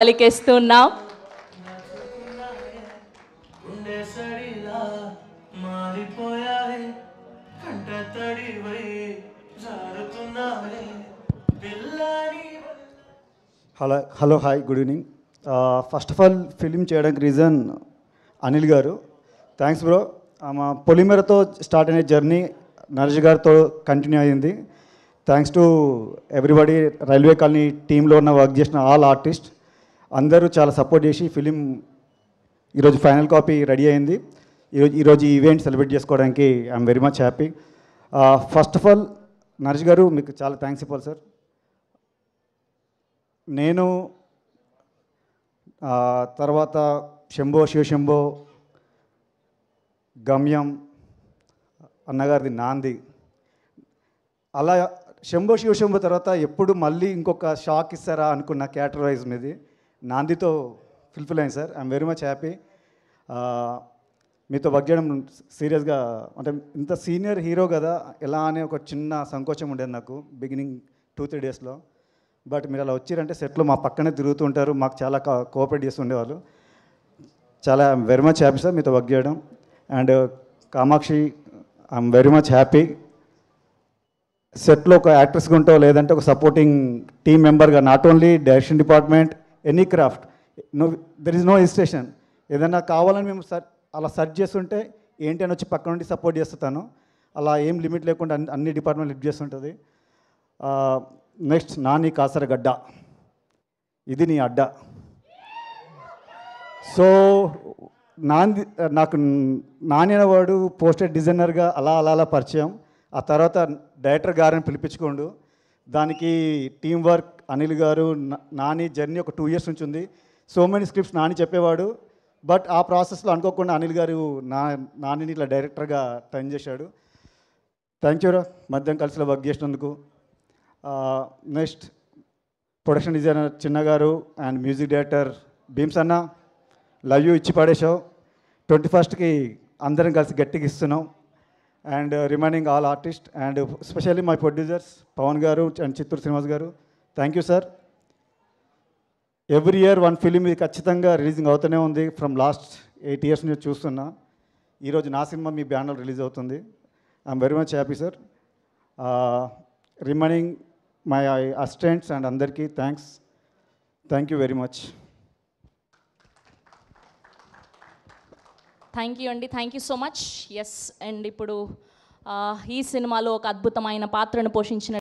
పలికేస్తున్నాం. Hello hi good evening. First of all film చేయడానికి reason Anil garu. Thanks bro. మా పొలిమేరతో start అయిన జర్నీ నరేష్ గారితో కంటిన్యూ అయ్యింది. Thanks to everybody, railway colony టీంలో ఉన్న వర్క్ చేసిన ఆల్ ఆర్టిస్ట్ అందరూ చాలా సపోర్ట్ చేసి ఫిలిం ఈరోజు ఫైనల్ కాపీ రెడీ అయింది. ఈరోజు ఈ ఈవెంట్ సెలబ్రేట్ చేసుకోవడానికి I'm very much happy. First of all Naresh గారు మీకు చాలా థ్యాంక్స్ చెప్పాలి సార్. నేను తర్వాత శంభో శివశంభో, గమ్యం, అన్నగారిది నాంది, అలా శంభో శివశంభో తర్వాత ఎప్పుడు మళ్ళీ ఇంకొక షాక్ ఇస్తారా అనుకున్న క్యారెక్టర్ వైజ్ మీది నాందితో ఫుల్ఫిల్ అయింది sir. I'm very much happy. మీతో వర్క్ చేయడం సీరియస్గా, అంటే ఇంత సీనియర్ హీరో కదా ఎలా అనే ఒక చిన్న సంకోచం ఉండేది నాకు బిగినింగ్ 2-3 డేస్లో. బట్ మీరు అలా వచ్చారంటే సెట్లో మా పక్కనే తిరుగుతుంటారు, మాకు చాలా కోఆపరేట్ చేస్తూ ఉండేవాళ్ళు. చాలా I'm very much happy sir మీతో వర్క్ చేయడం. And Kamakshi, I'm very much happy. సెట్లో ఒక యాక్ట్రెస్గా ఉంటావు, లేదంటే ఒక సపోర్టింగ్ టీమ్ మెంబర్గా, not only direction department, any craft, there is no hesitation. ఏదైనా కావాలని మేము అలా సెర్చ్ చేస్తుంటే ఏంటి అని వచ్చి పక్క నుండి సపోర్ట్ చేస్తాను. అలా ఏం లిమిట్ లేకుండా అన్ని డిపార్ట్మెంట్ లిఫ్ట్ చేస్తుంటుంది. నెక్స్ట్ నాని కాసరగడ్డ, ఇది నీ అడ్డ. సో నాకు నాని అనేవాడు పోస్టర్ డిజైనర్గా అలా పరిచయం. ఆ తర్వాత డైరెక్టర్ గారిని పిలిపించుకోండు. దానికి టీం వర్క్ అనిల్ గారు, నాని జర్నీ ఒక 2 years నుంచి ఉంది. సో మెనీ స్క్రిప్ట్స్ నాని చెప్పేవాడు. బట్ ఆ ప్రాసెస్లో అనుకోకుండా అనిల్ గారు నానిని ఇట్లా డైరెక్టర్గా టర్న్ చేశాడు. థ్యాంక్ యూ రా మధ్యం కలిసిలో వర్క్ చేసినందుకు. నెక్స్ట్ ప్రొడక్షన్ డిజైనర్ చిన్న గారు అండ్ మ్యూజిక్ డైరెక్టర్ భీమ్స్ అన్న, లవ్ యూ, ఇచ్చి పడేశావు. 21st అందరం కలిసి గట్టిగా ఇస్తున్నాం. And remaining all artist and specially my producers Pavan గారు అండ్ చిత్తూరు శ్రీనివాస్ గారు, thank you sir. Every year 1 film ఇది ఖచ్చితంగా రిలీజింగ్ అవుతూనే ఉంది. ఫ్రమ్ లాస్ట్ 8 years నుంచి చూస్తున్నా. ఈరోజు నా సినిమా మీ బ్యానర్లో రిలీజ్ అవుతుంది. I'm very much happy sir. Remaining my assistants and అందరికీ thanks. Thank you very much. Thank you అండి, thank you so much. Yes, and ఇప్పుడు ఈ సినిమాలో ఒక అద్భుతమైన పాత్రను పోషించిన